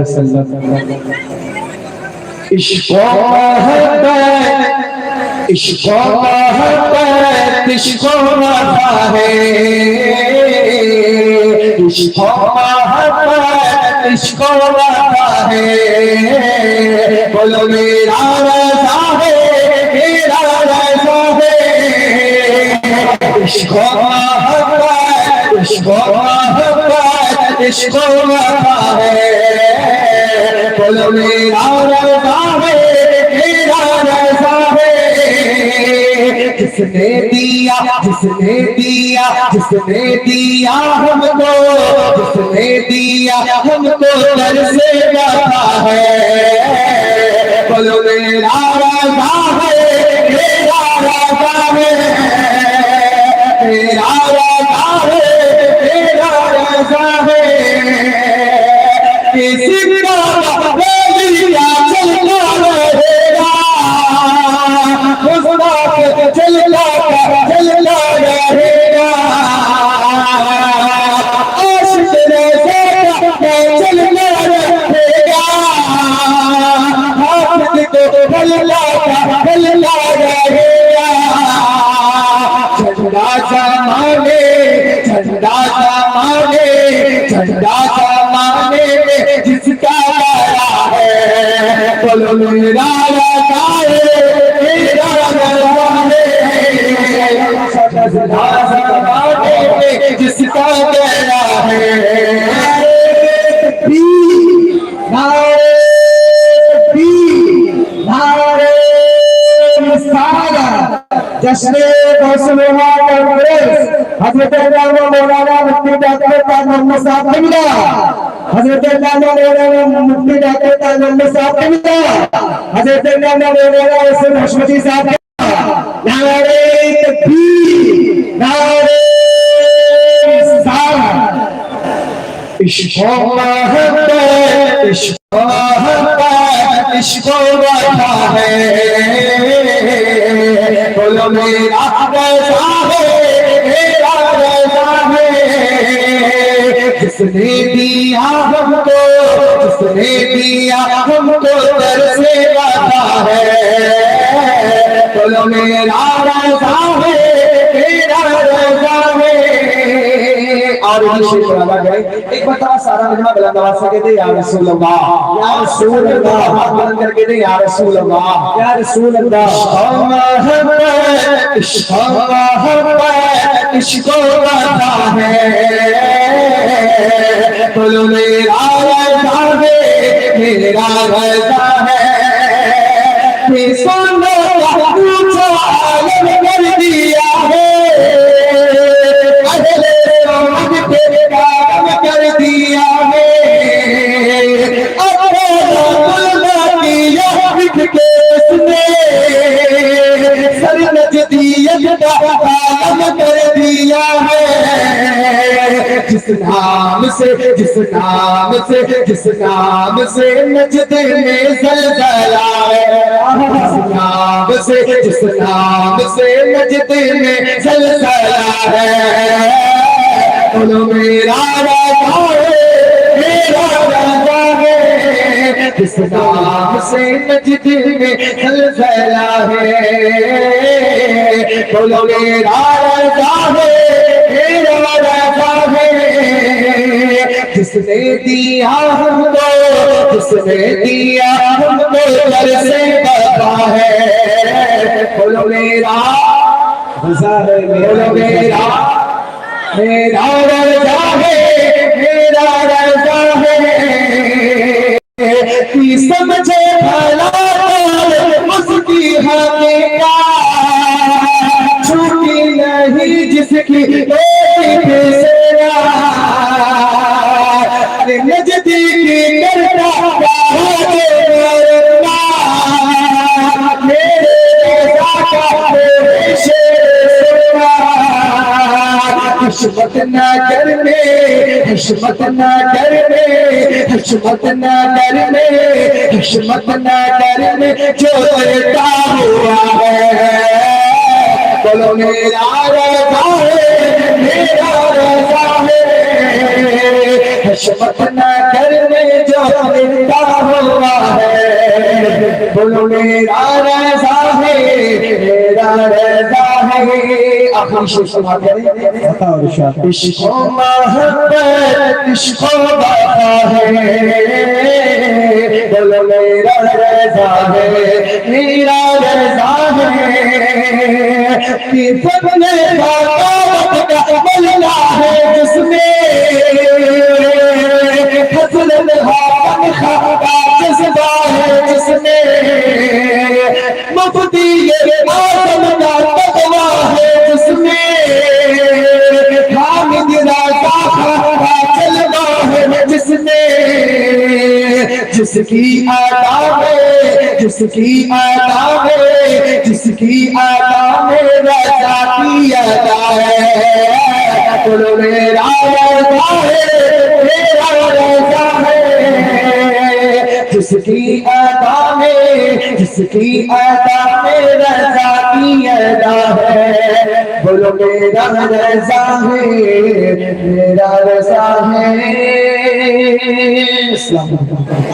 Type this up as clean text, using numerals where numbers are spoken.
وسلم. عشق و محبت، عشق و محبت، عشق و وفا ہے. عشق و محبت، عشق و وفا ہے. بولو میرا رضا ہے، میرا رضا ہے. عشق و محبت، عشق و محبت، عشق و وفا ہے. بولو میرا رضا ہے، میرا رضا ہے. جس نے دیا، جس نے دیا، جس نے دیا ہم کو، جس نے دیا ہم کو در سے وفا ہے. بولو میرا رضا ہے، میرا رضا ہے. میرا رضا ہے، میرا رضا ہے. کسی کا ولیہ چلتا رہے گا، مصطفیٰ چلتا چلتا رہے گا. عاشق رضا کا چلتا رہے گا، حافظ کو چلتا چلتا رہے گا. جھنڈا زمانے، جھنڈا زمانے، جھنڈا زمانے میں جس کا لڑا ہے. بولو میرا رضا ہے، میرا رضا ہے. جھنڈا زمانے میں جس کا لڑا ہے. نعرے تکبیر، نعرے رسالت. جشن موسمیہ کانگریس حضرت علامہ مولانا مفتی ڈاکٹر تاج محمد صاحب قبلہ، حضرت علامہ مولانا مفتی ڈاکٹر تاج محمد صاحب قبلہ، حضرت علامہ مولانا حسن حشمتی صاحب قبلہ. نعرے تکبیر، نعرے رسالت. عشق و محبت، عشق و محبت، عشق و وفا ہے. بولو میرا رضا ہے، میرا رضا ہے. جس نے دیا ہم کو، جس نے دیا ہم کو در سے وفا ہے. بولو میرا رضا ہے، میرا رضا ہے. اور یہ شیخ والا گئے ایک بتا سارا مجمع بلند آواز سے کہتے یا رسول اللہ، یا رسول اللہ. ہاتھ بلند کر کے کہتے یا رسول اللہ، یا رسول اللہ. عشق و محبت، عشق و محبت، عشق و وفا ہے. بولو میرا رضا ہے، میرا رضا ہے. سنو پوچھو عالم کر دیا ہے، کر دیا ہے. اپنے کے اس نے سر نجدیت کا عالم کر دیا ہے. جس نام سے، جس نام سے، جس نام سے نجد میں زلزلہ ہے. جس نام سے، جس نام سے نجد میں زلزلہ ہے. بولو میرا رضا ہے، میرا رضا ہے. جس نام سے نجد میں زلزلہ ہے. بولو میرا رضا ہے، میرا رضا ہے. جس نے دیا ہم کو، جس نے دیا ہم کو در سے وفا ہے. بولو میرا رضا ہے، بولو میرا میرا رضا ہے، میرا رضا ہے. سمجھے بھلا اس کی حقیقت، چھوٹی نہیں جس کی ایک سیرت. نزدیکی کرتا میرے رضا کا حشمت نگر میں، حشمت نگر میں، حشمت نگر میں، حشمت نگر میں جو بیٹا ہوا ہے. بولو میرا رضا ہے، میرا رضا ہے. حشمت نگر میں جو زندہ ہوا ہے بولو میرا رضا ہے میرا رضا ہے آخری شیخ سما کریں عشق و محبت عشق و وفا ہے بولو میرا رضا ہے میرا رضا ہے کہ فضل بابت کا ملا ہے جس میں فضل بابت کا جذبہ ہے جس میں مفتی آدم کا تقویٰ ہے جس میں حامد رضا کا جلوہ ہے جس میں جس کی عطا میں جس کی عطا میں جس کی عطا میں رضا کی عطا ہے بولو میرا رضا ہے میرا رضا ہے جس کی عطا میں جس کی عطا میں رضا کی عطا ہے بولو میرا رضا ہے میرا رضا ہے. السلام علیکم.